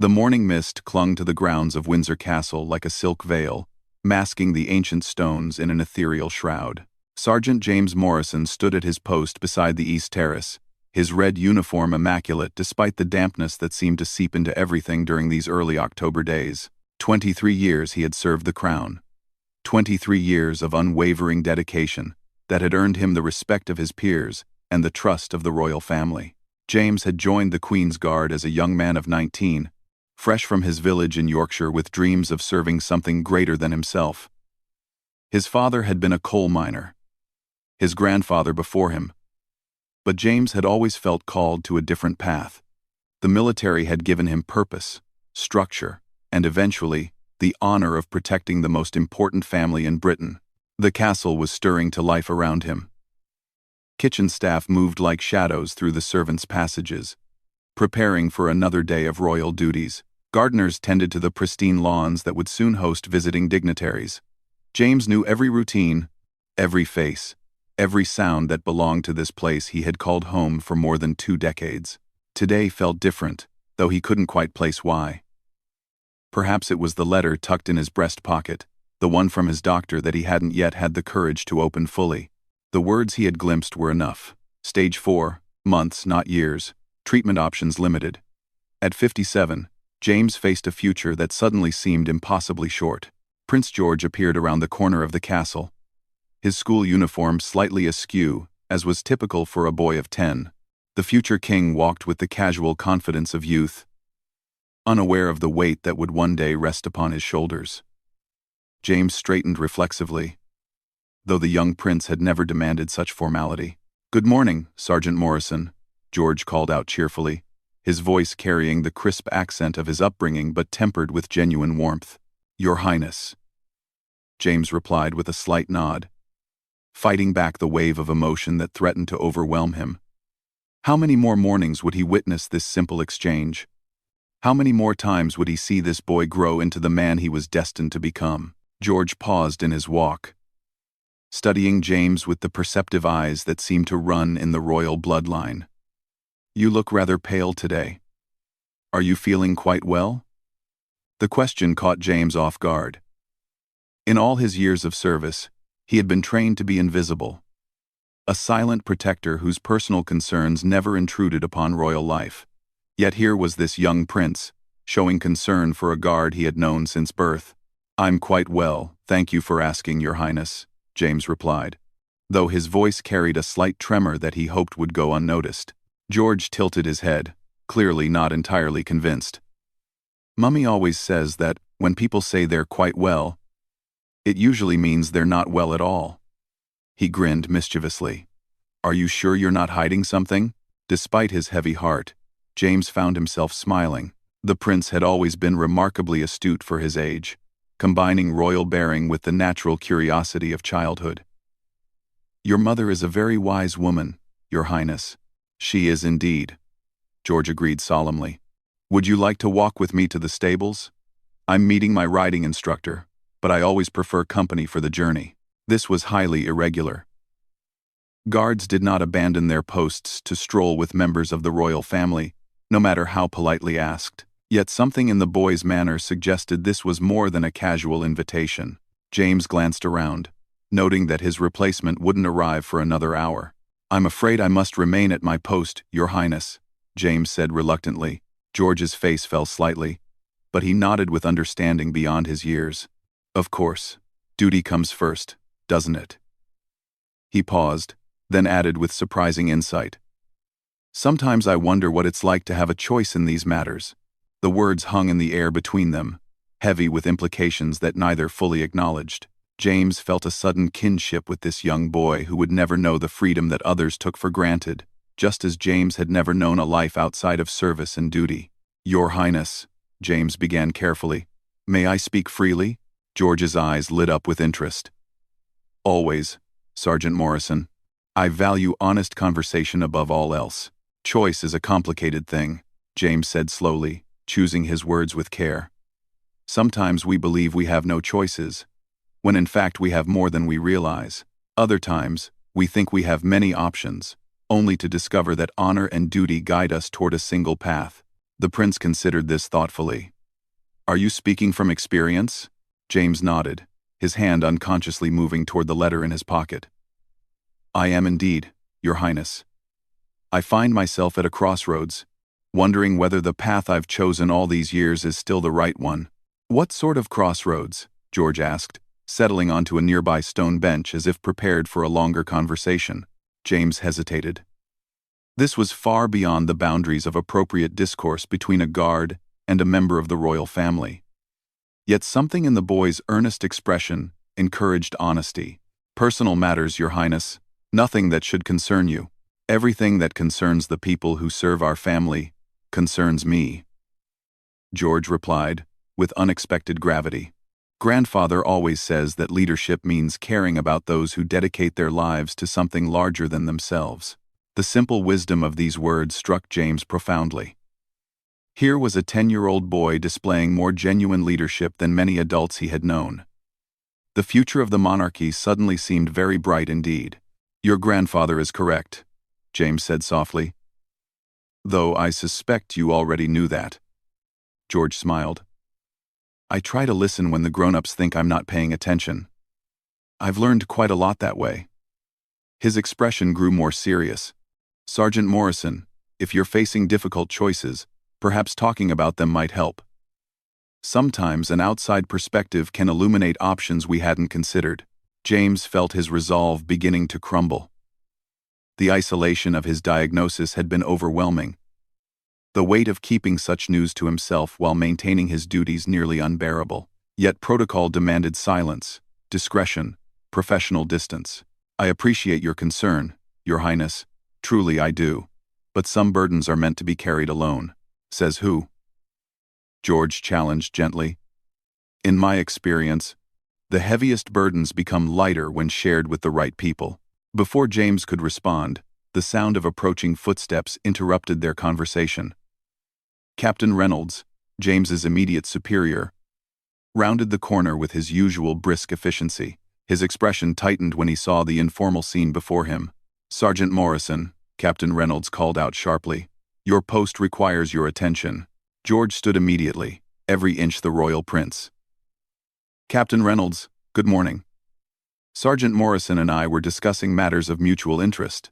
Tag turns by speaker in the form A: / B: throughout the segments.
A: The morning mist clung to the grounds of Windsor Castle like a silk veil, masking the ancient stones in an ethereal shroud. Sergeant James Morrison stood at his post beside the east terrace, his red uniform immaculate despite the dampness that seemed to seep into everything during these early October days. 23 years he had served the crown. 23 years of unwavering dedication that had earned him the respect of his peers and the trust of the royal family. James had joined the Queen's Guard as a young man of 19, fresh from his village in Yorkshire with dreams of serving something greater than himself. His father had been a coal miner, his grandfather before him, but James had always felt called to a different path. The military had given him purpose, structure, and eventually, the honor of protecting the most important family in Britain. The castle was stirring to life around him. Kitchen staff moved like shadows through the servants' passages, preparing for another day of royal duties. Gardeners tended to the pristine lawns that would soon host visiting dignitaries. James knew every routine, every face, every sound that belonged to this place he had called home for more than 2 decades. Today felt different, though he couldn't quite place why. Perhaps it was the letter tucked in his breast pocket, the one from his doctor that he hadn't yet had the courage to open fully. The words he had glimpsed were enough. Stage 4, months, not years, treatment options limited. At 57, James faced a future that suddenly seemed impossibly short. Prince George appeared around the corner of the castle, his school uniform slightly askew, as was typical for a boy of 10. The future king walked with the casual confidence of youth, unaware of the weight that would one day rest upon his shoulders. James straightened reflexively, though the young prince had never demanded such formality. "Good morning, Sergeant Morrison," George called out cheerfully, his voice carrying the crisp accent of his upbringing but tempered with genuine warmth. "Your Highness," James replied with a slight nod, fighting back the wave of emotion that threatened to overwhelm him. How many more mornings would he witness this simple exchange? How many more times would he see this boy grow into the man he was destined to become? George paused in his walk, studying James with the perceptive eyes that seemed to run in the royal bloodline. "You look rather pale today. Are you feeling quite well?" The question caught James off guard. In all his years of service, he had been trained to be invisible, a silent protector whose personal concerns never intruded upon royal life. Yet here was this young prince, showing concern for a guard he had known since birth. "I'm quite well, thank you for asking, Your Highness," James replied, though his voice carried a slight tremor that he hoped would go unnoticed. George tilted his head, clearly not entirely convinced. "Mummy always says that, when people say they're quite well, it usually means they're not well at all." He grinned mischievously. "Are you sure you're not hiding something?" Despite his heavy heart, James found himself smiling. The prince had always been remarkably astute for his age, combining royal bearing with the natural curiosity of childhood. "Your mother is a very wise woman, Your Highness." "She is indeed," George agreed solemnly. "Would you like to walk with me to the stables? I'm meeting my riding instructor, but I always prefer company for the journey." This was highly irregular. Guards did not abandon their posts to stroll with members of the royal family, no matter how politely asked. Yet something in the boy's manner suggested this was more than a casual invitation. James glanced around, noting that his replacement wouldn't arrive for another hour. "I'm afraid I must remain at my post, Your Highness," James said reluctantly. George's face fell slightly, but he nodded with understanding beyond his years. "Of course, duty comes first, doesn't it?" He paused, then added with surprising insight, "Sometimes I wonder what it's like to have a choice in these matters." The words hung in the air between them, heavy with implications that neither fully acknowledged. James felt a sudden kinship with this young boy who would never know the freedom that others took for granted, just as James had never known a life outside of service and duty. "Your Highness," James began carefully. "May I speak freely?" George's eyes lit up with interest. "Always, Sergeant Morrison. I value honest conversation above all else." "Choice is a complicated thing," James said slowly, choosing his words with care. "Sometimes we believe we have no choices, when in fact we have more than we realize. Other times, we think we have many options, only to discover that honor and duty guide us toward a single path. The prince considered this thoughtfully. Are you speaking from experience? James nodded, his hand unconsciously moving toward the letter in his pocket. I am indeed, Your Highness. I find myself at a crossroads, wondering whether the path I've chosen all these years is still the right one. What sort of crossroads? George asked, settling onto a nearby stone bench as if prepared for a longer conversation. James hesitated. This was far beyond the boundaries of appropriate discourse between a guard and a member of the royal family. Yet something in the boy's earnest expression encouraged honesty. Personal matters, Your Highness. Nothing that should concern you. Everything that concerns the people who serve our family concerns me. George replied, with unexpected gravity. Grandfather always says that leadership means caring about those who dedicate their lives to something larger than themselves. The simple wisdom of these words struck James profoundly. Here was a 10-year-old boy displaying more genuine leadership than many adults he had known. The future of the monarchy suddenly seemed very bright indeed. Your grandfather is correct, James said softly. Though I suspect you already knew that. George smiled. I try to listen when the grown-ups think I'm not paying attention. I've learned quite a lot that way. His expression grew more serious. Sergeant Morrison, if you're facing difficult choices, perhaps talking about them might help. Sometimes an outside perspective can illuminate options we hadn't considered. James felt his resolve beginning to crumble. The isolation of his diagnosis had been overwhelming. The weight of keeping such news to himself while maintaining his duties nearly unbearable. Yet protocol demanded silence, discretion, professional distance. I appreciate your concern, Your Highness. Truly I do. But some burdens are meant to be carried alone. Says who? George challenged gently. In my experience, the heaviest burdens become lighter when shared with the right people. Before James could respond, the sound of approaching footsteps interrupted their conversation. Captain Reynolds, James's immediate superior, rounded the corner with his usual brisk efficiency. His expression tightened when he saw the informal scene before him. Sergeant Morrison, Captain Reynolds called out sharply. Your post requires your attention. George stood immediately, every inch the royal prince. Captain Reynolds, good morning. Sergeant Morrison and I were discussing matters of mutual interest.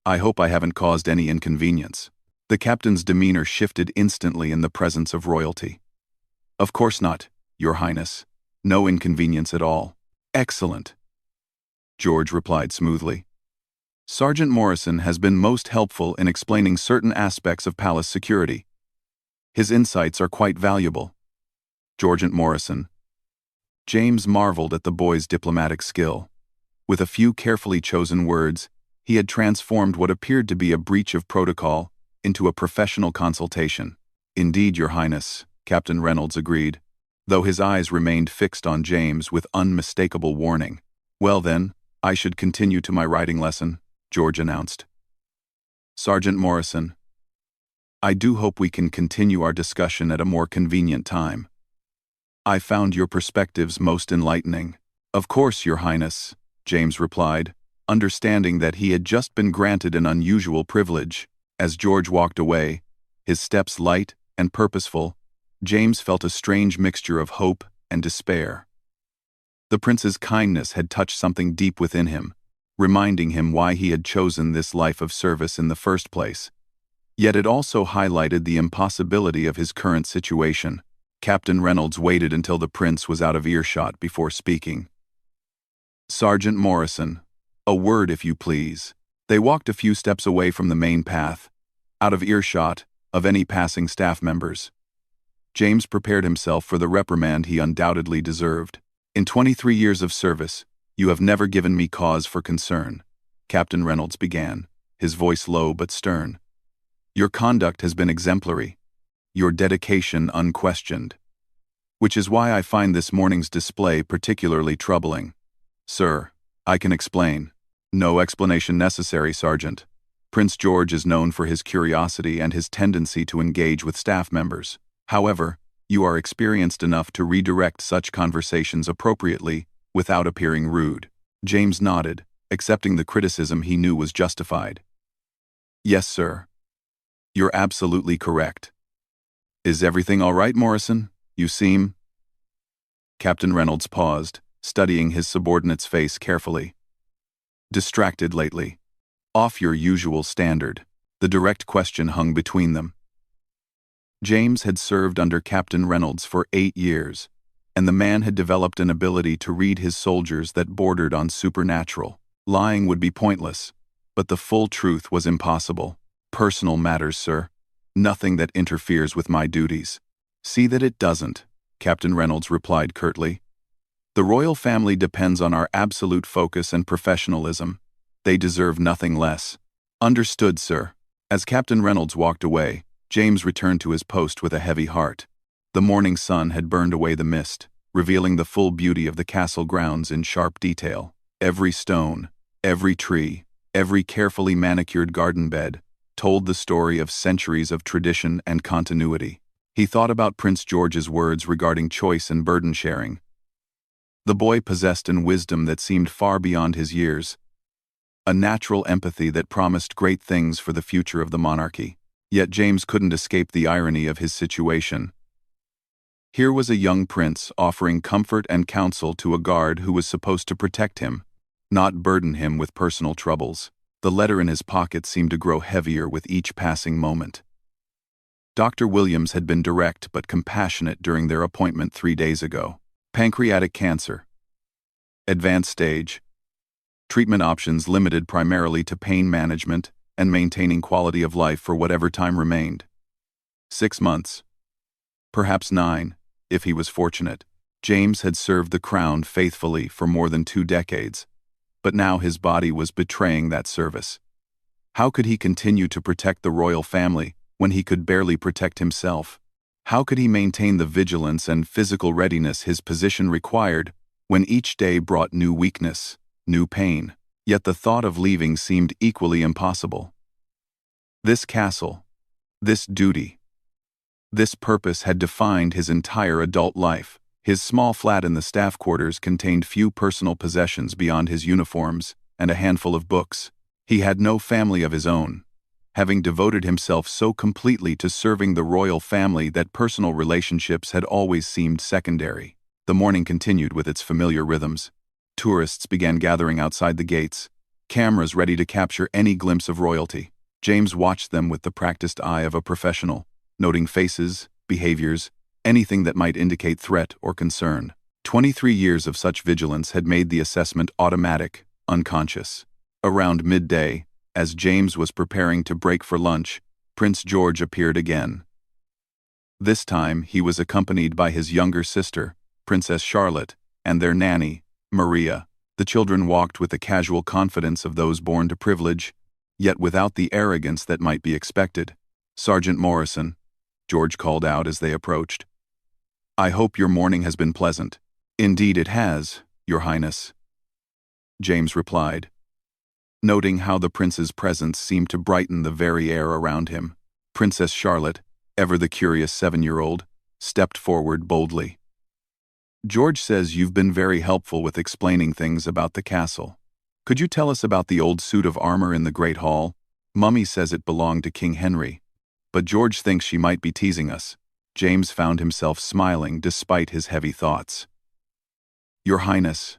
A: I hope I haven't caused any inconvenience. The captain's demeanor shifted instantly in the presence of royalty. Of course not, Your Highness. No inconvenience at all. Excellent. George replied smoothly. Sergeant Morrison has been most helpful in explaining certain aspects of palace security. His insights are quite valuable. Sergeant Morrison. James marveled at the boy's diplomatic skill. With a few carefully chosen words, he had transformed what appeared to be a breach of protocol into a professional consultation. Indeed, Your Highness, Captain Reynolds agreed, though his eyes remained fixed on James with unmistakable warning. Well then, I should continue to my writing lesson, George announced. Sergeant Morrison. I do hope we can continue our discussion at a more convenient time. I found your perspectives most enlightening. Of course, Your Highness, James replied, understanding that he had just been granted an unusual privilege. As George walked away, his steps light and purposeful, James felt a strange mixture of hope and despair. The prince's kindness had touched something deep within him, reminding him why he had chosen this life of service in the first place. Yet it also highlighted the impossibility of his current situation. Captain Reynolds waited until the prince was out of earshot before speaking. Sergeant Morrison, a word if you please. They walked a few steps away from the main path, out of earshot of any passing staff members. James prepared himself for the reprimand he undoubtedly deserved. In 23 years of service, you have never given me cause for concern, Captain Reynolds began, his voice low but stern. Your conduct has been exemplary, your dedication unquestioned, which is why I find this morning's display particularly troubling. Sir, I can explain. No explanation necessary, Sergeant. Prince George is known for his curiosity and his tendency to engage with staff members. However, you are experienced enough to redirect such conversations appropriately without appearing rude. James nodded, accepting the criticism he knew was justified. Yes, sir. You're absolutely correct. Is everything all right, Morrison? You seem— Captain Reynolds paused, studying his subordinate's face carefully. Distracted lately. Off your usual standard. The direct question hung between them. James had served under Captain Reynolds for 8 years, and the man had developed an ability to read his soldiers that bordered on supernatural. Lying would be pointless, but the full truth was impossible. Personal matters, sir. Nothing that interferes with my duties. See that it doesn't, Captain Reynolds replied curtly. The royal family depends on our absolute focus and professionalism. They deserve nothing less. Understood, sir. As Captain Reynolds walked away, James returned to his post with a heavy heart. The morning sun had burned away the mist, revealing the full beauty of the castle grounds in sharp detail. Every stone, every tree, every carefully manicured garden bed told the story of centuries of tradition and continuity. He thought about Prince George's words regarding choice and burden sharing. The boy possessed an wisdom that seemed far beyond his years, a natural empathy that promised great things for the future of the monarchy. Yet James couldn't escape the irony of his situation. Here was a young prince offering comfort and counsel to a guard who was supposed to protect him, not burden him with personal troubles. The letter in his pocket seemed to grow heavier with each passing moment. Dr. Williams had been direct but compassionate during their appointment 3 days ago. Pancreatic cancer. Advanced stage. Treatment options limited primarily to pain management and maintaining quality of life for whatever time remained. 6 months. Perhaps 9, if he was fortunate. James had served the crown faithfully for more than 2 decades, but now his body was betraying that service. How could he continue to protect the royal family when he could barely protect himself? How could he maintain the vigilance and physical readiness his position required when each day brought new weakness, new pain? Yet the thought of leaving seemed equally impossible. This castle, this duty, this purpose had defined his entire adult life. His small flat in the staff quarters contained few personal possessions beyond his uniforms and a handful of books. He had no family of his own, having devoted himself so completely to serving the royal family that personal relationships had always seemed secondary. The morning continued with its familiar rhythms. Tourists began gathering outside the gates, cameras ready to capture any glimpse of royalty. James watched them with the practiced eye of a professional, noting faces, behaviors, anything that might indicate threat or concern. 23 years of such vigilance had made the assessment automatic, unconscious. Around midday, as James was preparing to break for lunch, Prince George appeared again. This time he was accompanied by his younger sister, Princess Charlotte, and their nanny, Maria. The children walked with the casual confidence of those born to privilege, yet without the arrogance that might be expected. "Sergeant Morrison," George called out as they approached. "I hope your morning has been pleasant." "Indeed it has, Your Highness," James replied, noting how the prince's presence seemed to brighten the very air around him. Princess Charlotte, ever the curious 7-year-old, stepped forward boldly. "George says you've been very helpful with explaining things about the castle. Could you tell us about the old suit of armor in the Great Hall? Mummy says it belonged to King Henry, but George thinks she might be teasing us." James found himself smiling despite his heavy thoughts. "Your Highness,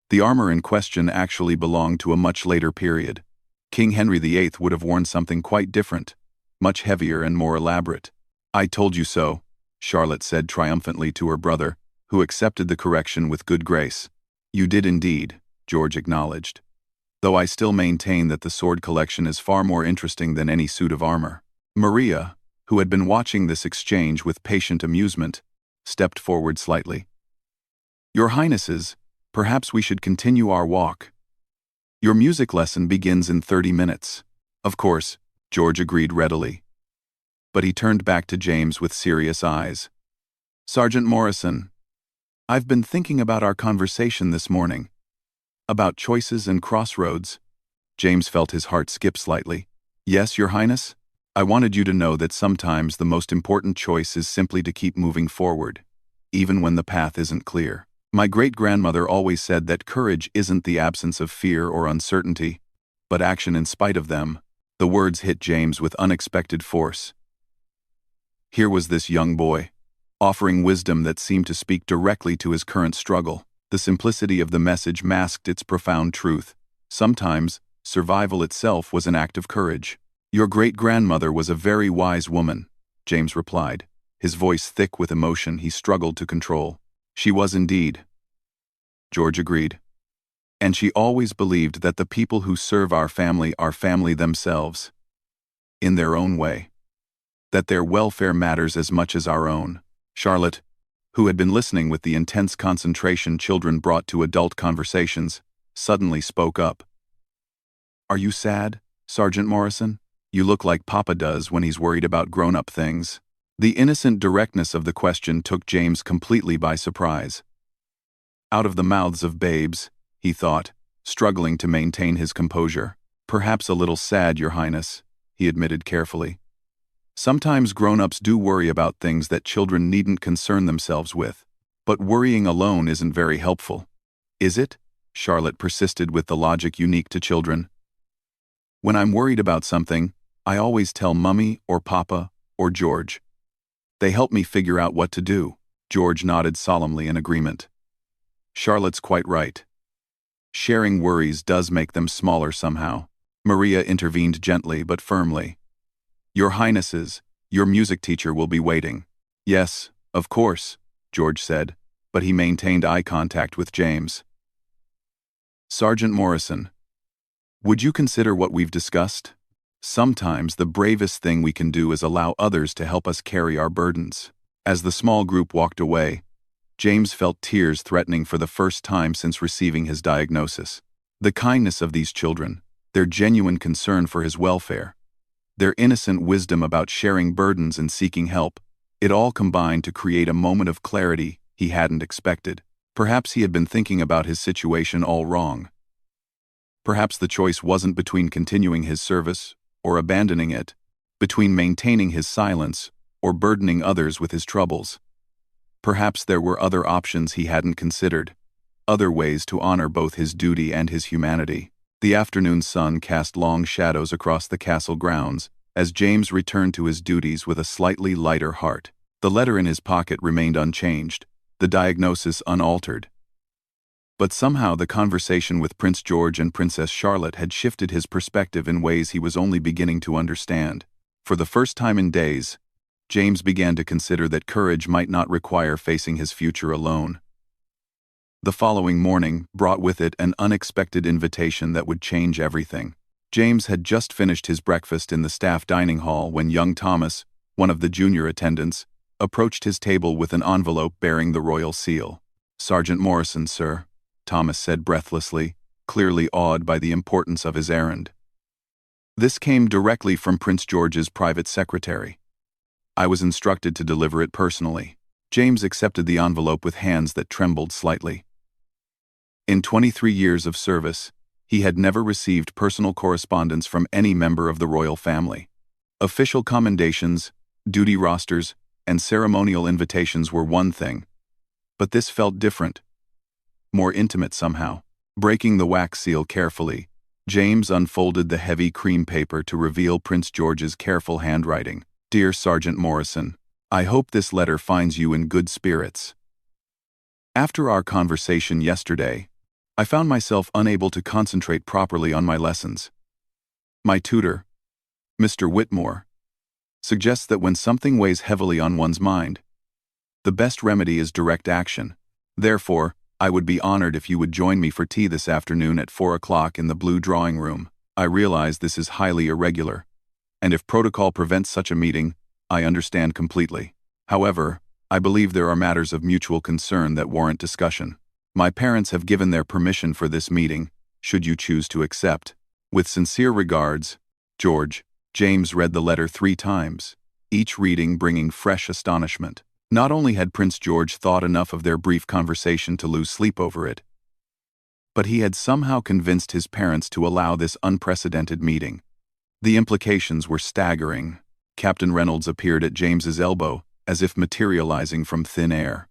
A: the armor in question actually belonged to a much later period. King Henry VIII would have worn something quite different, much heavier and more elaborate." "I told you so," Charlotte said triumphantly to her brother, who accepted the correction with good grace. "You did indeed," George acknowledged, "though I still maintain that the sword collection is far more interesting than any suit of armor." Maria, who had been watching this exchange with patient amusement, stepped forward slightly. "Your Highnesses, perhaps we should continue our walk. Your music lesson begins in 30 minutes. "Of course," George agreed readily. But he turned back to James with serious eyes. "Sergeant Morrison, I've been thinking about our conversation this morning. About choices and crossroads." James felt his heart skip slightly. "Yes, Your Highness? I wanted you to know that sometimes the most important choice is simply to keep moving forward, even when the path isn't clear. My great-grandmother always said that courage isn't the absence of fear or uncertainty, but action in spite of them." The words hit James with unexpected force. Here was this young boy, offering wisdom that seemed to speak directly to his current struggle. The simplicity of the message masked its profound truth. Sometimes, survival itself was an act of courage. "Your great-grandmother was a very wise woman," James replied, his voice thick with emotion he struggled to control. "She was indeed," George agreed. "And she always believed that the people who serve our family are family themselves, in their own way. That their welfare matters as much as our own." Charlotte, who had been listening with the intense concentration children brought to adult conversations, suddenly spoke up. "Are you sad, Sergeant Morrison? You look like Papa does when he's worried about grown-up things." The innocent directness of the question took James completely by surprise. Out of the mouths of babes, he thought, struggling to maintain his composure. "Perhaps a little sad, Your Highness," he admitted carefully. "Sometimes grown-ups do worry about things that children needn't concern themselves with. But worrying alone isn't very helpful." "Is it?" Charlotte persisted with the logic unique to children. "When I'm worried about something, I always tell Mummy or Papa or George. They help me figure out what to do." George nodded solemnly in agreement. "Charlotte's quite right. Sharing worries does make them smaller somehow." Maria intervened gently but firmly. "Your Highnesses, your music teacher will be waiting." "Yes, of course," George said, but he maintained eye contact with James. "Sergeant Morrison, would you consider what we've discussed? Sometimes the bravest thing we can do is allow others to help us carry our burdens." As the small group walked away, James felt tears threatening for the first time since receiving his diagnosis. The kindness of these children, their genuine concern for his welfare, their innocent wisdom about sharing burdens and seeking help, it all combined to create a moment of clarity he hadn't expected. Perhaps he had been thinking about his situation all wrong. Perhaps the choice wasn't between continuing his service or abandoning it, between maintaining his silence or burdening others with his troubles. Perhaps there were other options he hadn't considered, other ways to honor both his duty and his humanity. The afternoon sun cast long shadows across the castle grounds as James returned to his duties with a slightly lighter heart. The letter in his pocket remained unchanged, the diagnosis unaltered. But somehow the conversation with Prince George and Princess Charlotte had shifted his perspective in ways he was only beginning to understand. For the first time in days, James began to consider that courage might not require facing his future alone. The following morning brought with it an unexpected invitation that would change everything. James had just finished his breakfast in the staff dining hall when young Thomas, one of the junior attendants, approached his table with an envelope bearing the royal seal. "Sergeant Morrison, sir," Thomas said breathlessly, clearly awed by the importance of his errand. "This came directly from Prince George's private secretary. I was instructed to deliver it personally." James accepted the envelope with hands that trembled slightly. In 23 years of service, he had never received personal correspondence from any member of the royal family. Official commendations, duty rosters, and ceremonial invitations were one thing, but this felt different, more intimate somehow. Breaking the wax seal carefully, James unfolded the heavy cream paper to reveal Prince George's careful handwriting. "Dear Sergeant Morrison, I hope this letter finds you in good spirits. After our conversation yesterday, I found myself unable to concentrate properly on my lessons. My tutor, Mr. Whitmore, suggests that when something weighs heavily on one's mind, the best remedy is direct action. Therefore, I would be honored if you would join me for tea this afternoon at 4 o'clock in the blue drawing room. I realize this is highly irregular, and if protocol prevents such a meeting, I understand completely. However, I believe there are matters of mutual concern that warrant discussion. My parents have given their permission for this meeting, should you choose to accept. With sincere regards, George." James read the letter 3 times, each reading bringing fresh astonishment. Not only had Prince George thought enough of their brief conversation to lose sleep over it, but he had somehow convinced his parents to allow this unprecedented meeting. The implications were staggering. Captain Reynolds appeared at James's elbow, as if materializing from thin air.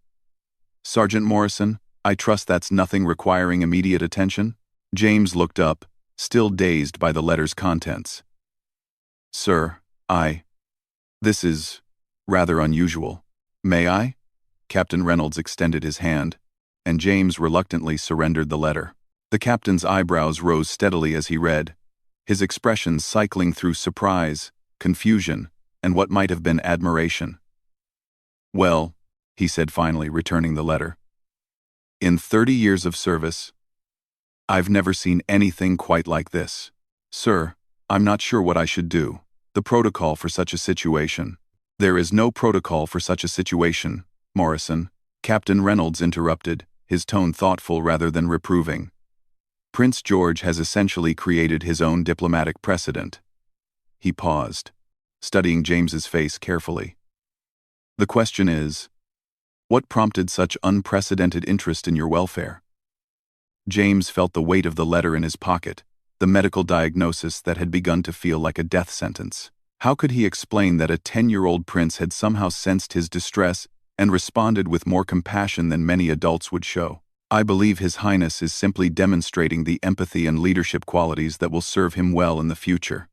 A: "Sergeant Morrison, I trust that's nothing requiring immediate attention?" James looked up, still dazed by the letter's contents. "Sir, this is Rather unusual. May I? Captain Reynolds extended his hand, and James reluctantly surrendered the letter. The captain's eyebrows rose steadily as he read, his expressions cycling through surprise, confusion, and what might have been admiration. Well, he said finally, returning the letter. In 30 years of service, I've never seen anything quite like this. Sir, I'm not sure what I should do. The protocol for such a situation. There is no protocol for such a situation, Morrison, Captain Reynolds interrupted, his tone thoughtful rather than reproving. Prince George has essentially created his own diplomatic precedent. He paused, studying James's face carefully. The question is, what prompted such unprecedented interest in your welfare? James felt the weight of the letter in his pocket, the medical diagnosis that had begun to feel like a death sentence. How could he explain that a 10-year-old prince had somehow sensed his distress and responded with more compassion than many adults would show? I believe His Highness is simply demonstrating the empathy and leadership qualities that will serve him well in the future,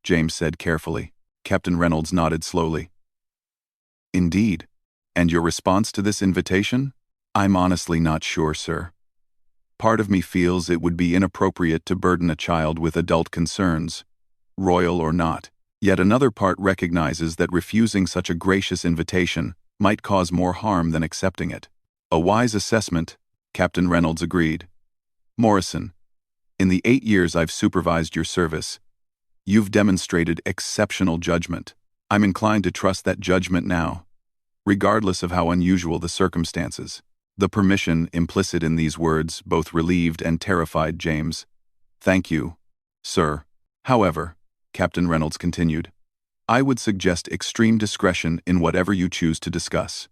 A: James said carefully. Captain Reynolds nodded slowly. Indeed. And your response to this invitation? I'm honestly not sure, sir. Part of me feels it would be inappropriate to burden a child with adult concerns, royal or not. Yet another part recognizes that refusing such a gracious invitation might cause more harm than accepting it. A wise assessment, Captain Reynolds agreed. Morrison, in the 8 years I've supervised your service, you've demonstrated exceptional judgment. I'm inclined to trust that judgment now, regardless of how unusual the circumstances. The permission implicit in these words both relieved and terrified James. Thank you, sir. However, Captain Reynolds continued, I would suggest extreme discretion in whatever you choose to discuss.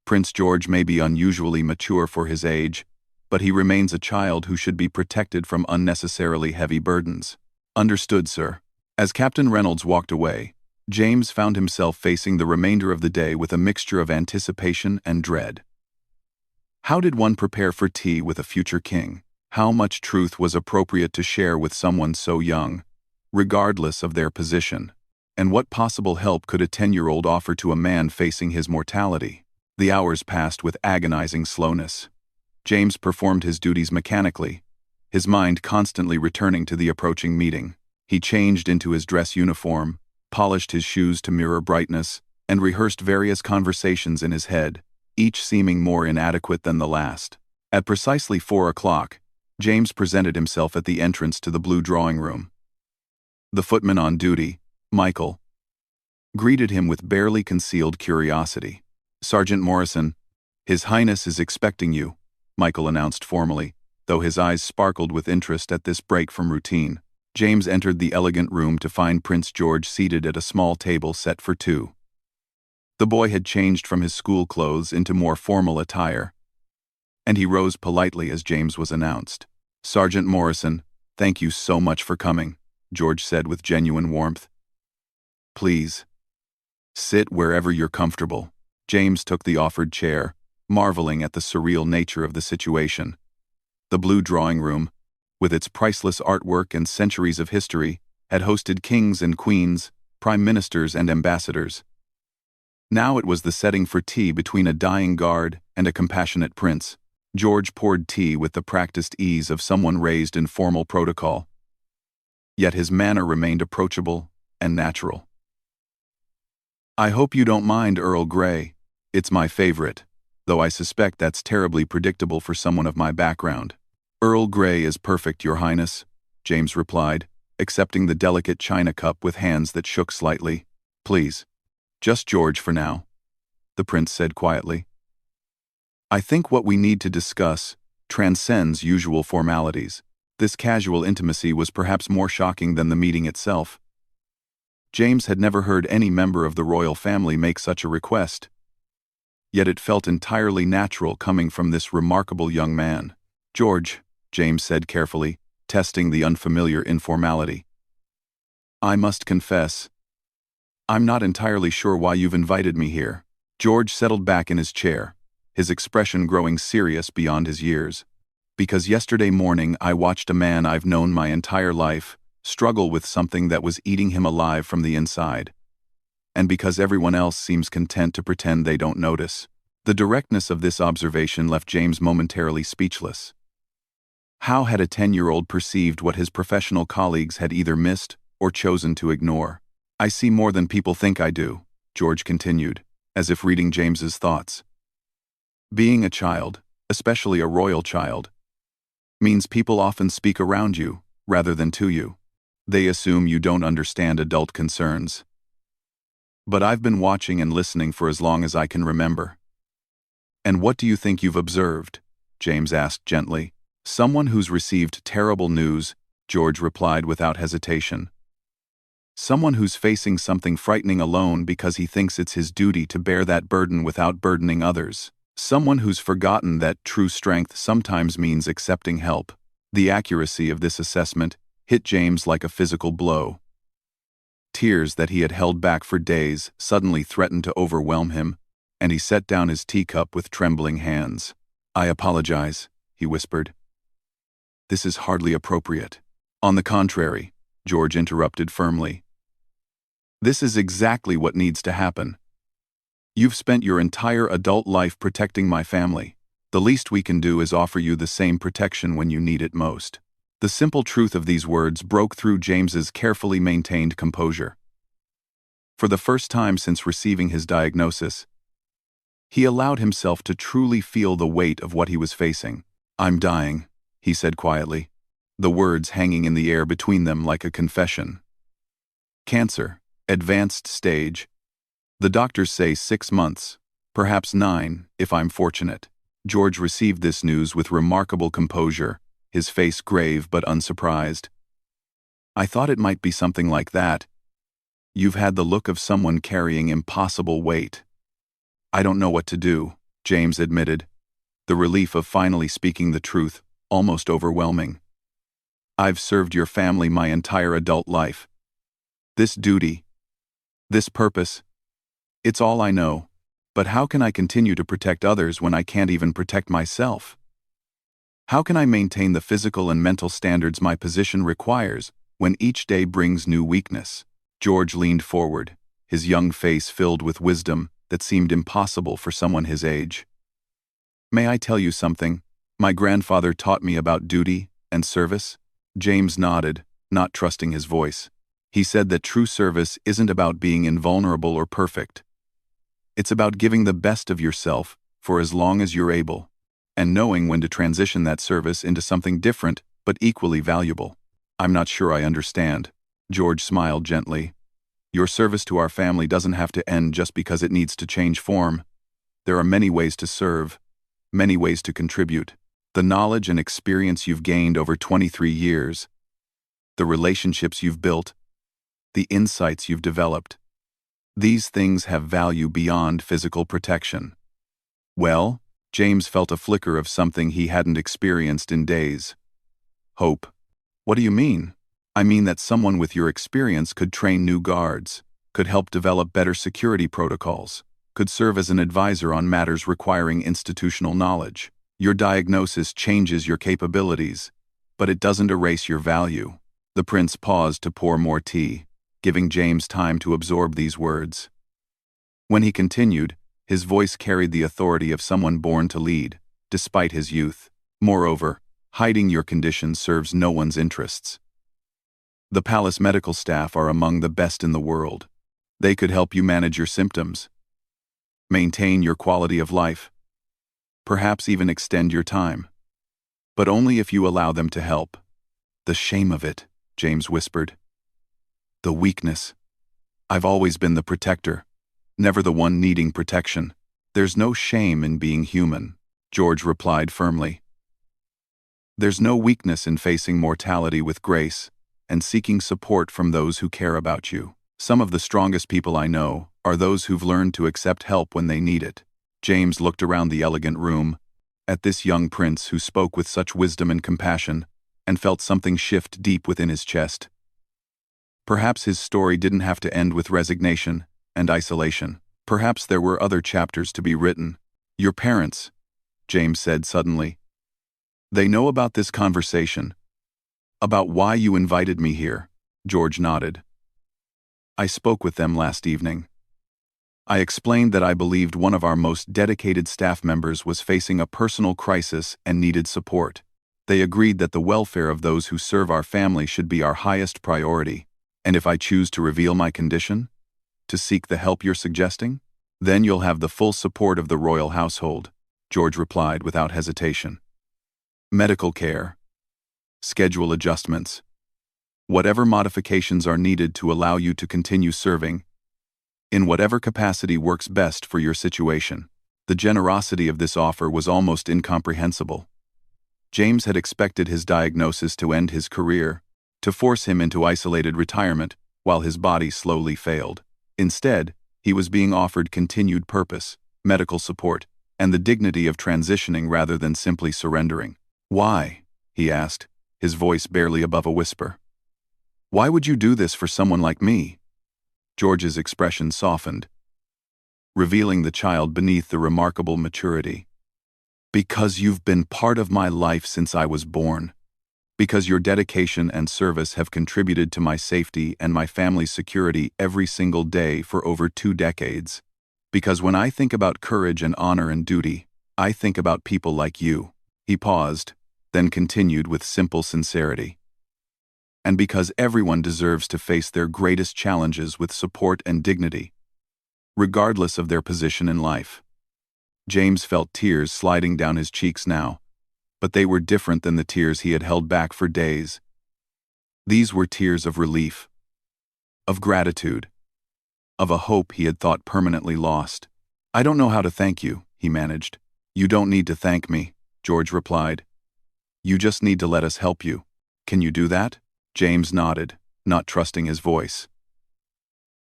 A: Prince George may be unusually mature for his age, but he remains a child who should be protected from unnecessarily heavy burdens. Understood, sir. As Captain Reynolds walked away, James found himself facing the remainder of the day with a mixture of anticipation and dread. How did one prepare for tea with a future king? How much truth was appropriate to share with someone so young, regardless of their position? And what possible help could a 10-year-old offer to a man facing his mortality? The hours passed with agonizing slowness. James performed his duties mechanically, his mind constantly returning to the approaching meeting. He changed into his dress uniform, polished his shoes to mirror brightness, and rehearsed various conversations in his head, each seeming more inadequate than the last. At precisely 4 o'clock, James presented himself at the entrance to the blue drawing room. The footman on duty, Michael, greeted him with barely concealed curiosity. Sergeant Morrison, His Highness is expecting you, Michael announced formally, though his eyes sparkled with interest at this break from routine. James entered the elegant room to find Prince George seated at a small table set for two. The boy had changed from his school clothes into more formal attire, and he rose politely as James was announced. Sergeant Morrison, thank you so much for coming, George said with genuine warmth. Please, sit wherever you're comfortable. James took the offered chair, marveling at the surreal nature of the situation. The blue drawing room, with its priceless artwork and centuries of history, had hosted kings and queens, prime ministers and ambassadors. Now it was the setting for tea between a dying guard and a compassionate prince. George poured tea with the practiced ease of someone raised in formal protocol. Yet his manner remained approachable and natural. I hope you don't mind Earl Grey. It's my favorite, though I suspect that's terribly predictable for someone of my background. Earl Grey is perfect, Your Highness, James replied, accepting the delicate china cup with hands that shook slightly. Please, just George for now, the prince said quietly. I think what we need to discuss transcends usual formalities. This casual intimacy was perhaps more shocking than the meeting itself. James had never heard any member of the royal family make such a request. Yet it felt entirely natural coming from this remarkable young man. George, James said carefully, testing the unfamiliar informality. I must confess, I'm not entirely sure why you've invited me here. George settled back in his chair, his expression growing serious beyond his years. Because yesterday morning I watched a man I've known my entire life struggle with something that was eating him alive from the inside. and because everyone else seems content to pretend they don't notice. The directness of this observation left James momentarily speechless. How had a 10-year-old perceived what his professional colleagues had either missed or chosen to ignore? "I see more than people think I do," George continued, as if reading James's thoughts. "Being a child, especially a royal child, means people often speak around you, rather than to you. They assume you don't understand adult concerns. But I've been watching and listening for as long as I can remember." "And what do you think you've observed?" James asked gently. "Someone who's received terrible news," George replied without hesitation. "Someone who's facing something frightening alone because he thinks it's his duty to bear that burden without burdening others. Someone who's forgotten that true strength sometimes means accepting help." The accuracy of this assessment hit James like a physical blow. Tears that he had held back for days suddenly threatened to overwhelm him, and he set down his teacup with trembling hands. "I apologize," he whispered. "This is hardly appropriate." "On the contrary," George interrupted firmly. "This is exactly what needs to happen. You've spent your entire adult life protecting my family. The least we can do is offer you the same protection when you need it most." The simple truth of these words broke through James's carefully maintained composure. For the first time since receiving his diagnosis, he allowed himself to truly feel the weight of what he was facing. "I'm dying," he said quietly, the words hanging in the air between them like a confession. "Cancer, advanced stage. The doctors say 6 months, perhaps 9, if I'm fortunate." George received this news with remarkable composure, his face grave but unsurprised. "I thought it might be something like that. You've had the look of someone carrying impossible weight." "I don't know what to do," James admitted, the relief of finally speaking the truth almost overwhelming. "I've served your family my entire adult life. This duty, this purpose, it's all I know. But how can I continue to protect others when I can't even protect myself? How can I maintain the physical and mental standards my position requires when each day brings new weakness?" George leaned forward, his young face filled with wisdom that seemed impossible for someone his age. "May I tell you something? My grandfather taught me about duty and service." James nodded, not trusting his voice. "He said that true service isn't about being invulnerable or perfect. It's about giving the best of yourself for as long as you're able, and knowing when to transition that service into something different but equally valuable." "I'm not sure I understand." George smiled gently. "Your service to our family doesn't have to end just because it needs to change form. There are many ways to serve, many ways to contribute. The knowledge and experience you've gained over 23 years, the relationships you've built, the insights you've developed, these things have value beyond physical protection." "Well," James felt a flicker of something he hadn't experienced in days. "Hope." "What do you mean?" "I mean that someone with your experience could train new guards, could help develop better security protocols, could serve as an advisor on matters requiring institutional knowledge. Your diagnosis changes your capabilities, but it doesn't erase your value." The prince paused to pour more tea, giving James time to absorb these words. When he continued, his voice carried the authority of someone born to lead, despite his youth. "Moreover, hiding your condition serves no one's interests. The palace medical staff are among the best in the world. They could help you manage your symptoms, maintain your quality of life, perhaps even extend your time. But only if you allow them to help." "The shame of it," James whispered. "The weakness. I've always been the protector, never the one needing protection." "There's no shame in being human," George replied firmly. "There's no weakness in facing mortality with grace and seeking support from those who care about you. Some of the strongest people I know are those who've learned to accept help when they need it." James looked around the elegant room, at this young prince who spoke with such wisdom and compassion, and felt something shift deep within his chest. Perhaps his story didn't have to end with resignation and isolation. Perhaps there were other chapters to be written. "Your parents," James said suddenly. "They know about this conversation, about why you invited me here." George nodded. "I spoke with them last evening." I explained that I believed one of our most dedicated staff members was facing a personal crisis and needed support. They agreed that the welfare of those who serve our family should be our highest priority. And if I choose to reveal my condition, to seek the help you're suggesting, then you'll have the full support of the royal household, George replied without hesitation. Medical care, schedule adjustments, whatever modifications are needed to allow you to continue serving, in whatever capacity works best for your situation. The generosity of this offer was almost incomprehensible. James had expected his diagnosis to end his career, to force him into isolated retirement while his body slowly failed. Instead, he was being offered continued purpose, medical support, and the dignity of transitioning rather than simply surrendering. "Why?" he asked, his voice barely above a whisper. "Why would you do this for someone like me?" George's expression softened, revealing the child beneath the remarkable maturity. "Because you've been part of my life since I was born. Because your dedication and service have contributed to my safety and my family's security every single day for over 2 decades. Because when I think about courage and honor and duty, I think about people like you." He paused, then continued with simple sincerity. "And because everyone deserves to face their greatest challenges with support and dignity, regardless of their position in life." James felt tears sliding down his cheeks now, but they were different than the tears he had held back for days. These were tears of relief, of gratitude, of a hope he had thought permanently lost. "I don't know how to thank you," he managed. "You don't need to thank me," George replied. "You just need to let us help you. Can you do that?" James nodded, not trusting his voice.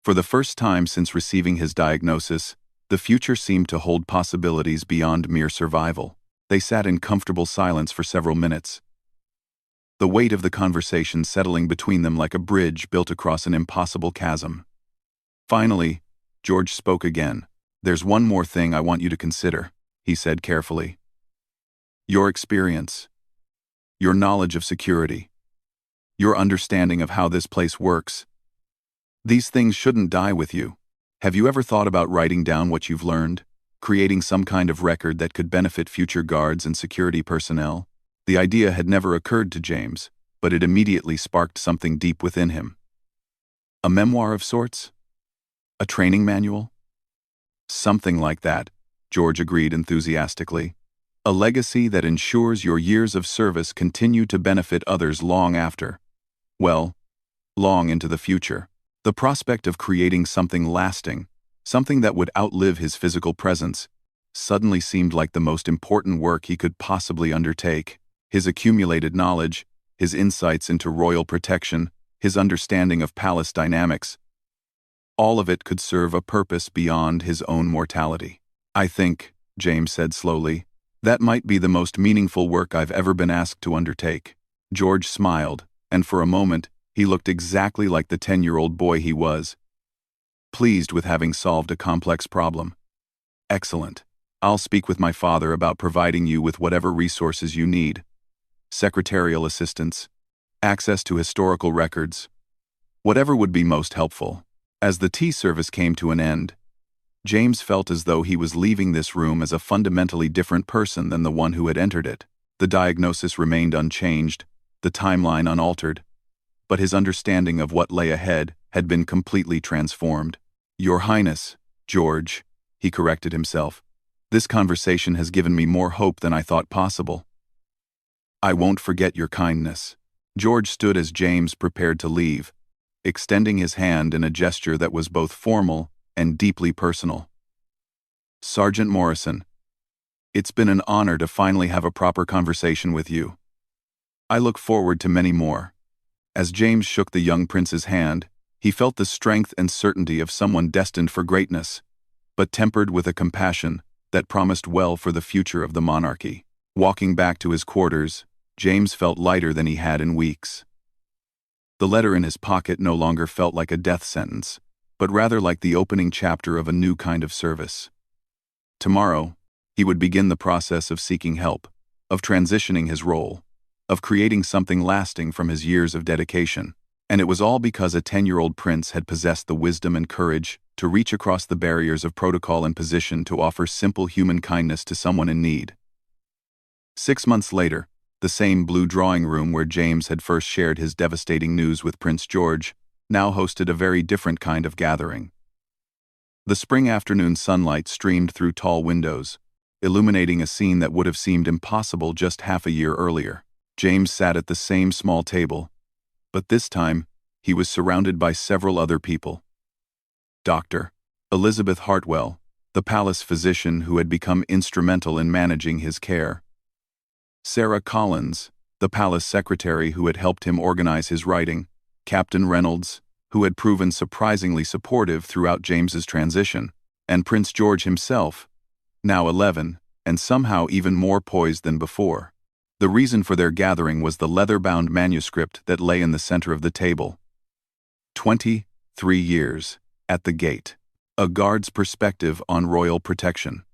A: For the first time since receiving his diagnosis, the future seemed to hold possibilities beyond mere survival. They sat in comfortable silence for several minutes, the weight of the conversation settling between them like a bridge built across an impossible chasm. Finally, George spoke again. "There's one more thing I want you to consider," he said carefully. "Your experience, your knowledge of security, your understanding of how this place works. These things shouldn't die with you. Have you ever thought about writing down what you've learned, creating some kind of record that could benefit future guards and security personnel?" The idea had never occurred to James, but it immediately sparked something deep within him. A memoir of sorts? A training manual? "Something like that," George agreed enthusiastically. "A legacy that ensures your years of service continue to benefit others long after. Well, long into the future." The prospect of creating something lasting, something that would outlive his physical presence, suddenly seemed like the most important work he could possibly undertake. His accumulated knowledge, his insights into royal protection, his understanding of palace dynamics, all of it could serve a purpose beyond his own mortality. "I think," James said slowly, "that might be the most meaningful work I've ever been asked to undertake." George smiled, and for a moment, he looked exactly like the 10-year-old boy he was, pleased with having solved a complex problem. "Excellent. I'll speak with my father about providing you with whatever resources you need. Secretarial assistance, access to historical records, whatever would be most helpful." As the tea service came to an end, James felt as though he was leaving this room as a fundamentally different person than the one who had entered it. The diagnosis remained unchanged, the timeline unaltered, but his understanding of what lay ahead had been completely transformed. "Your Highness, George," he corrected himself, "this conversation has given me more hope than I thought possible." "I won't forget your kindness." George stood as James prepared to leave, extending his hand in a gesture that was both formal and deeply personal. "Sergeant Morrison, it's been an honor to finally have a proper conversation with you. I look forward to many more." As James shook the young prince's hand, he felt the strength and certainty of someone destined for greatness, but tempered with a compassion that promised well for the future of the monarchy. Walking back to his quarters, James felt lighter than he had in weeks. The letter in his pocket no longer felt like a death sentence, but rather like the opening chapter of a new kind of service. Tomorrow, he would begin the process of seeking help, of transitioning his role, of creating something lasting from his years of dedication. And it was all because a 10-year-old prince had possessed the wisdom and courage to reach across the barriers of protocol and position to offer simple human kindness to someone in need. 6 months later, the same blue drawing room where James had first shared his devastating news with Prince George now hosted a very different kind of gathering. The spring afternoon sunlight streamed through tall windows, illuminating a scene that would have seemed impossible just half a year earlier. James sat at the same small table, but this time, he was surrounded by several other people. Dr. Elizabeth Hartwell, the palace physician who had become instrumental in managing his care. Sarah Collins, the palace secretary who had helped him organize his writing. Captain Reynolds, who had proven surprisingly supportive throughout James's transition. And Prince George himself, now 11, and somehow even more poised than before. The reason for their gathering was the leather-bound manuscript that lay in the center of the table. 23 years, at the gate. A guard's perspective on royal protection.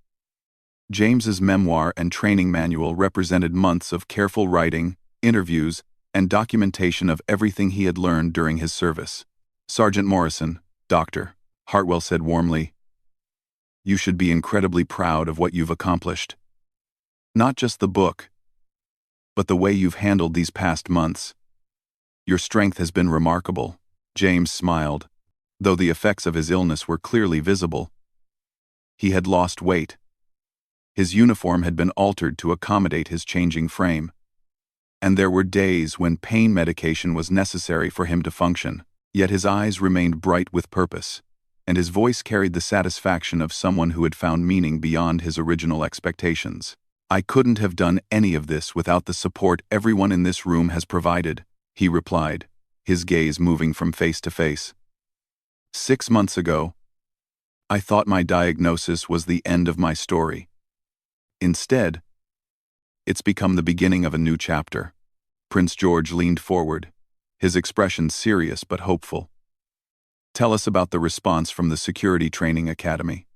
A: James's memoir and training manual represented months of careful writing, interviews, and documentation of everything he had learned during his service. Sergeant Morrison, Dr. Hartwell said warmly, "You should be incredibly proud of what you've accomplished. Not just the book, but the way you've handled these past months. Your strength has been remarkable." James smiled, though the effects of his illness were clearly visible. He had lost weight. His uniform had been altered to accommodate his changing frame. And there were days when pain medication was necessary for him to function, yet his eyes remained bright with purpose, and his voice carried the satisfaction of someone who had found meaning beyond his original expectations. "I couldn't have done any of this without the support everyone in this room has provided," he replied, his gaze moving from face to face. 6 months ago, I thought my diagnosis was the end of my story. Instead, it's become the beginning of a new chapter. Prince George leaned forward, his expression serious but hopeful. "Tell us about the response from the Security Training Academy.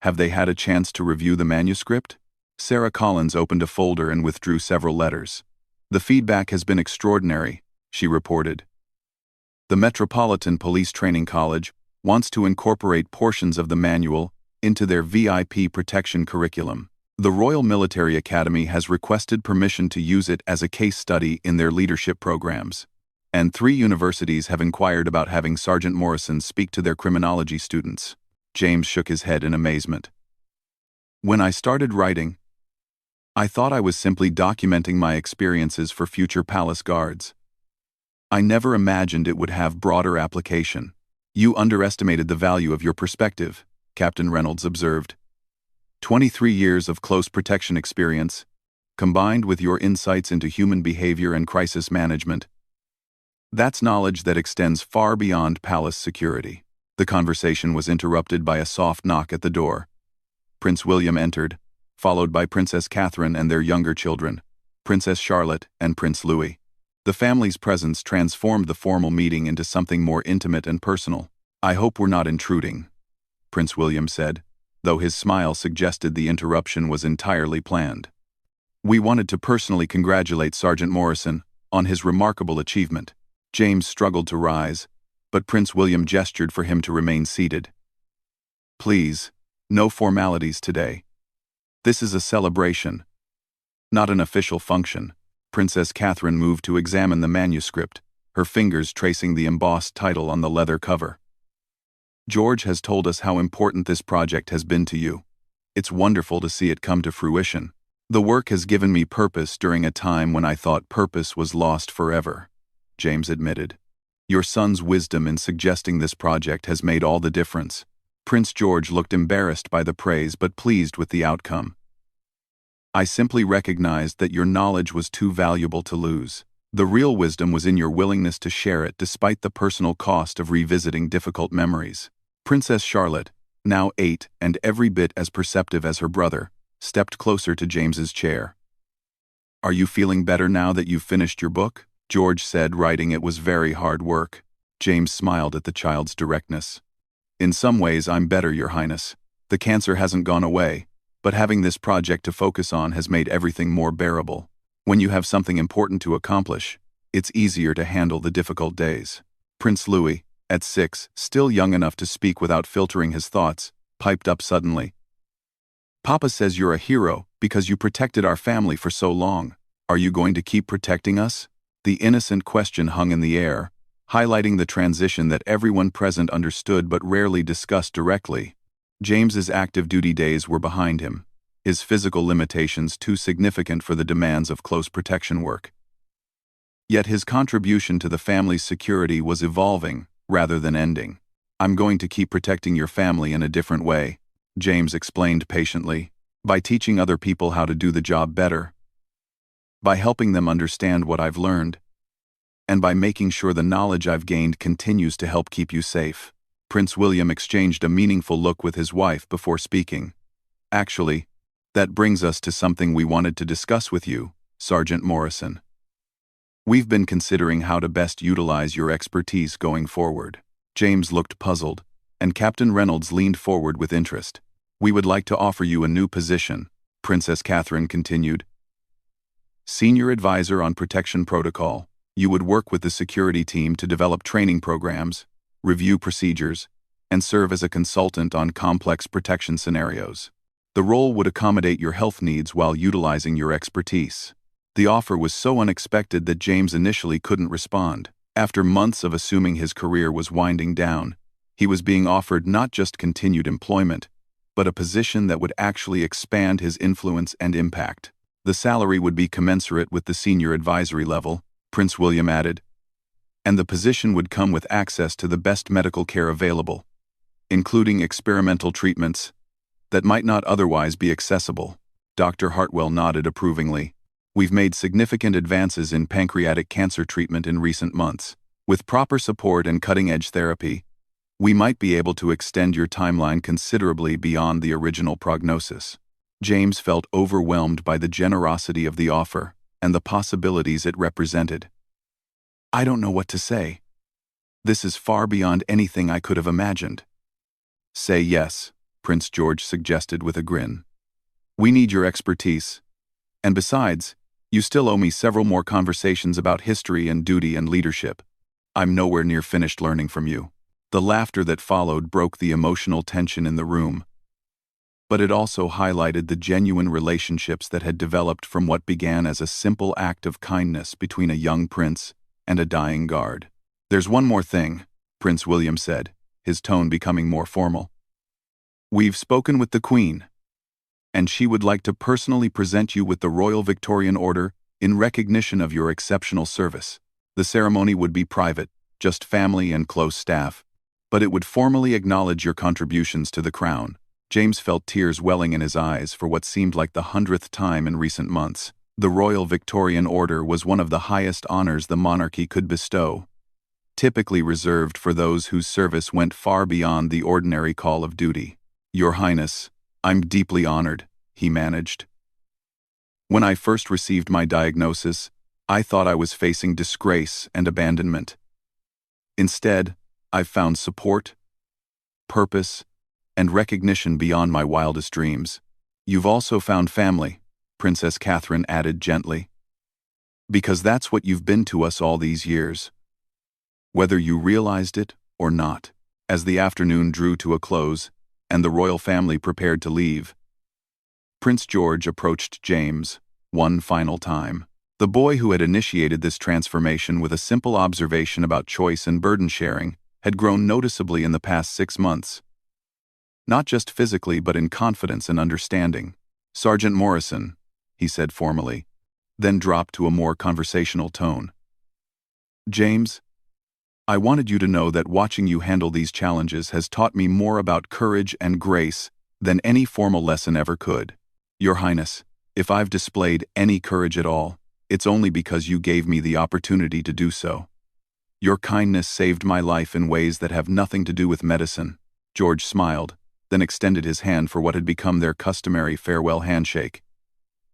A: Have they had a chance to review the manuscript?" Sarah Collins opened a folder and withdrew several letters. "The feedback has been extraordinary," she reported. "The Metropolitan Police Training College wants to incorporate portions of the manual into their VIP protection curriculum. The Royal Military Academy has requested permission to use it as a case study in their leadership programs. And 3 universities have inquired about having Sergeant Morrison speak to their criminology students." James shook his head in amazement. "When I started writing, I thought I was simply documenting my experiences for future palace guards. I never imagined it would have broader application." "You underestimated the value of your perspective," Captain Reynolds observed. 23 years of close protection experience, combined with your insights into human behavior and crisis management. That's knowledge that extends far beyond palace security." The conversation was interrupted by a soft knock at the door. Prince William entered, followed by Princess Catherine and their younger children, Princess Charlotte and Prince Louis. The family's presence transformed the formal meeting into something more intimate and personal. "I hope we're not intruding," Prince William said, though his smile suggested the interruption was entirely planned. "We wanted to personally congratulate Sergeant Morrison on his remarkable achievement." James struggled to rise, but Prince William gestured for him to remain seated. "Please, no formalities today. This is a celebration, not an official function." Princess Catherine moved to examine the manuscript, her fingers tracing the embossed title on the leather cover. "George has told us how important this project has been to you. It's wonderful to see it come to fruition. The work has given me purpose during a time when I thought purpose was lost forever," James admitted. "Your son's wisdom in suggesting this project has made all the difference." Prince George looked embarrassed by the praise but pleased with the outcome. "I simply recognized that your knowledge was too valuable to lose. The real wisdom was in your willingness to share it despite the personal cost of revisiting difficult memories." Princess Charlotte, now 8 and every bit as perceptive as her brother, stepped closer to James's chair. "Are you feeling better now that you've finished your book?" George said, writing it was very hard work. James smiled at the child's directness. "In some ways I'm better, Your Highness. The cancer hasn't gone away, but having this project to focus on has made everything more bearable. When you have something important to accomplish, it's easier to handle the difficult days." Prince Louis, at 6, still young enough to speak without filtering his thoughts, piped up suddenly. Papa says you're a hero because you protected our family for so long. Are you going to keep protecting us? The innocent question hung in the air, highlighting the transition that everyone present understood but rarely discussed directly. James's active duty days were behind him, his physical limitations too significant for the demands of close protection work. Yet his contribution to the family's security was evolving, rather than ending. I'm going to keep protecting your family in a different way, James explained patiently, by teaching other people how to do the job better, by helping them understand what I've learned, and by making sure the knowledge I've gained continues to help keep you safe. Prince William exchanged a meaningful look with his wife before speaking. Actually, that brings us to something we wanted to discuss with you, Sergeant Morrison. We've been considering how to best utilize your expertise going forward. James looked puzzled, and Captain Reynolds leaned forward with interest. We would like to offer you a new position, Princess Catherine continued. Senior Advisor on Protection Protocol. You would work with the security team to develop training programs, review procedures, and serve as a consultant on complex protection scenarios. The role would accommodate your health needs while utilizing your expertise. The offer was so unexpected that James initially couldn't respond. After months of assuming his career was winding down, he was being offered not just continued employment, but a position that would actually expand his influence and impact. The salary would be commensurate with the senior advisory level, Prince William added, and the position would come with access to the best medical care available, including experimental treatments that might not otherwise be accessible. Dr. Hartwell nodded approvingly. We've made significant advances in pancreatic cancer treatment in recent months. With proper support and cutting-edge therapy, we might be able to extend your timeline considerably beyond the original prognosis. James felt overwhelmed by the generosity of the offer and the possibilities it represented. I don't know what to say. This is far beyond anything I could have imagined. Say yes, Prince George suggested with a grin. We need your expertise. And besides, you still owe me several more conversations about history and duty and leadership. I'm nowhere near finished learning from you. The laughter that followed broke the emotional tension in the room, but it also highlighted the genuine relationships that had developed from what began as a simple act of kindness between a young prince and a dying guard. There's one more thing, Prince William said, his tone becoming more formal. We've spoken with the Queen, and she would like to personally present you with the Royal Victorian Order in recognition of your exceptional service. The ceremony would be private, just family and close staff, but it would formally acknowledge your contributions to the crown. James felt tears welling in his eyes for what seemed like the 100th time in recent months. The Royal Victorian Order was one of the highest honors the monarchy could bestow, typically reserved for those whose service went far beyond the ordinary call of duty. Your Highness, I'm deeply honored, he managed. When I first received my diagnosis, I thought I was facing disgrace and abandonment. Instead, I've found support, purpose, and recognition beyond my wildest dreams. You've also found family, Princess Catherine added gently. Because that's what you've been to us all these years, whether you realized it or not. As the afternoon drew to a close, and the royal family prepared to leave, Prince George approached James one final time. The boy who had initiated this transformation with a simple observation about choice and burden sharing had grown noticeably in the past 6 months. Not just physically but in confidence and understanding. Sergeant Morrison, he said formally, then dropped to a more conversational tone. James, I wanted you to know that watching you handle these challenges has taught me more about courage and grace than any formal lesson ever could. Your Highness, if I've displayed any courage at all, it's only because you gave me the opportunity to do so. Your kindness saved my life in ways that have nothing to do with medicine. George smiled, then extended his hand for what had become their customary farewell handshake.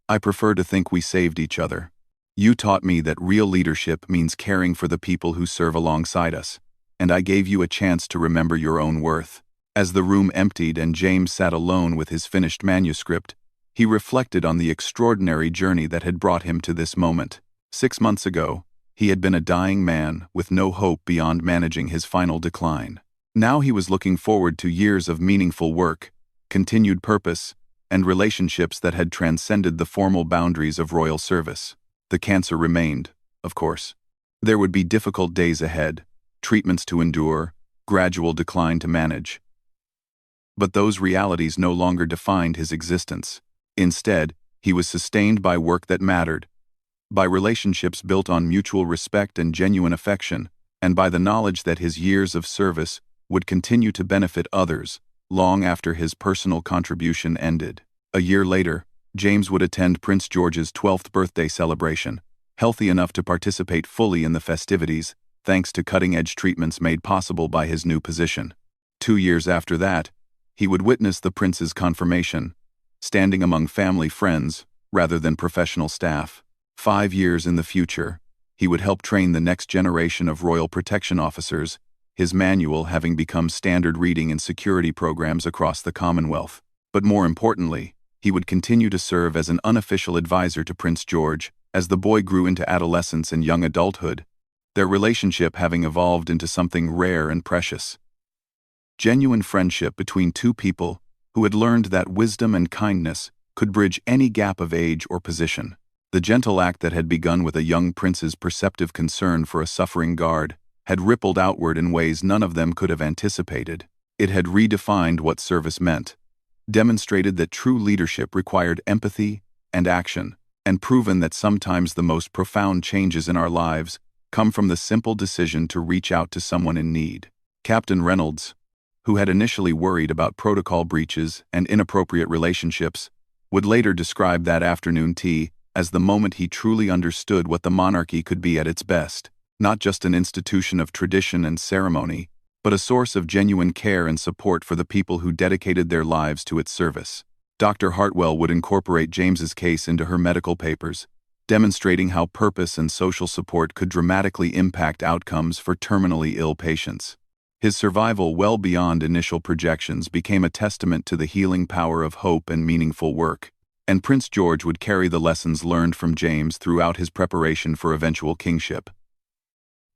A: I prefer to think we saved each other. You taught me that real leadership means caring for the people who serve alongside us, and I gave you a chance to remember your own worth. As the room emptied and James sat alone with his finished manuscript, he reflected on the extraordinary journey that had brought him to this moment. 6 months ago, He had been a dying man with no hope beyond managing his final decline. Now he was looking forward to years of meaningful work, continued purpose, and relationships that had transcended the formal boundaries of royal service. The cancer remained, of course. There would be difficult days ahead, treatments to endure, gradual decline to manage. But those realities no longer defined his existence. Instead, he was sustained by work that mattered, by relationships built on mutual respect and genuine affection, and by the knowledge that his years of service would continue to benefit others long after his personal contribution ended. A year later, James would attend Prince George's 12th birthday celebration, healthy enough to participate fully in the festivities, thanks to cutting-edge treatments made possible by his new position. 2 years after that, he would witness the prince's confirmation, standing among family friends rather than professional staff. 5 years in the future, he would help train the next generation of royal protection officers, his manual having become standard reading in security programs across the Commonwealth. But more importantly, he would continue to serve as an unofficial advisor to Prince George as the boy grew into adolescence and young adulthood, their relationship having evolved into something rare and precious. Genuine friendship between two people who had learned that wisdom and kindness could bridge any gap of age or position. The gentle act that had begun with a young prince's perceptive concern for a suffering guard had rippled outward in ways none of them could have anticipated. It had redefined what service meant, demonstrated that true leadership required empathy and action, and proven that sometimes the most profound changes in our lives come from the simple decision to reach out to someone in need. Captain Reynolds, who had initially worried about protocol breaches and inappropriate relationships, would later describe that afternoon tea as the moment he truly understood what the monarchy could be at its best, not just an institution of tradition and ceremony, but a source of genuine care and support for the people who dedicated their lives to its service. Dr. Hartwell would incorporate James's case into her medical papers, demonstrating how purpose and social support could dramatically impact outcomes for terminally ill patients. His survival well beyond initial projections became a testament to the healing power of hope and meaningful work, and Prince George would carry the lessons learned from James throughout his preparation for eventual kingship.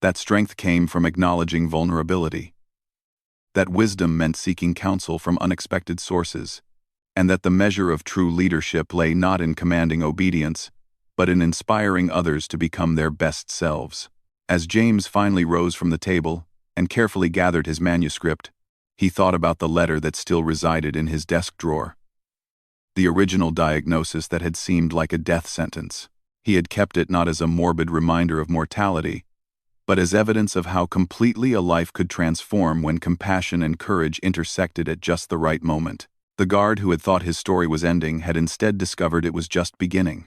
A: That strength came from acknowledging vulnerability, that wisdom meant seeking counsel from unexpected sources, and that the measure of true leadership lay not in commanding obedience, but in inspiring others to become their best selves. As James finally rose from the table and carefully gathered his manuscript, he thought about the letter that still resided in his desk drawer. The original diagnosis that had seemed like a death sentence. He had kept it not as a morbid reminder of mortality, but as evidence of how completely a life could transform when compassion and courage intersected at just the right moment. The guard who had thought his story was ending had instead discovered it was just beginning.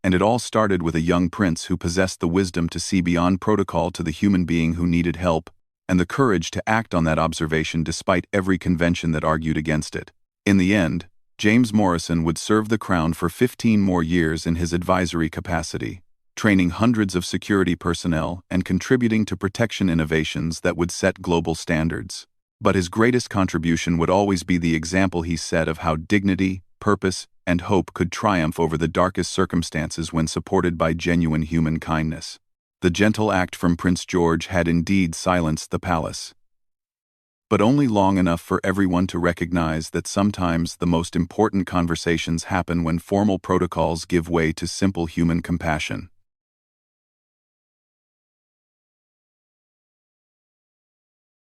A: And it all started with a young prince who possessed the wisdom to see beyond protocol to the human being who needed help, and the courage to act on that observation despite every convention that argued against it. In the end, James Morrison would serve the crown for 15 more years in his advisory capacity, training hundreds of security personnel and contributing to protection innovations that would set global standards. But his greatest contribution would always be the example he set of how dignity, purpose, and hope could triumph over the darkest circumstances when supported by genuine human kindness. The gentle act from Prince George had indeed silenced the palace, but only long enough for everyone to recognize that sometimes the most important conversations happen when formal protocols give way to simple human compassion.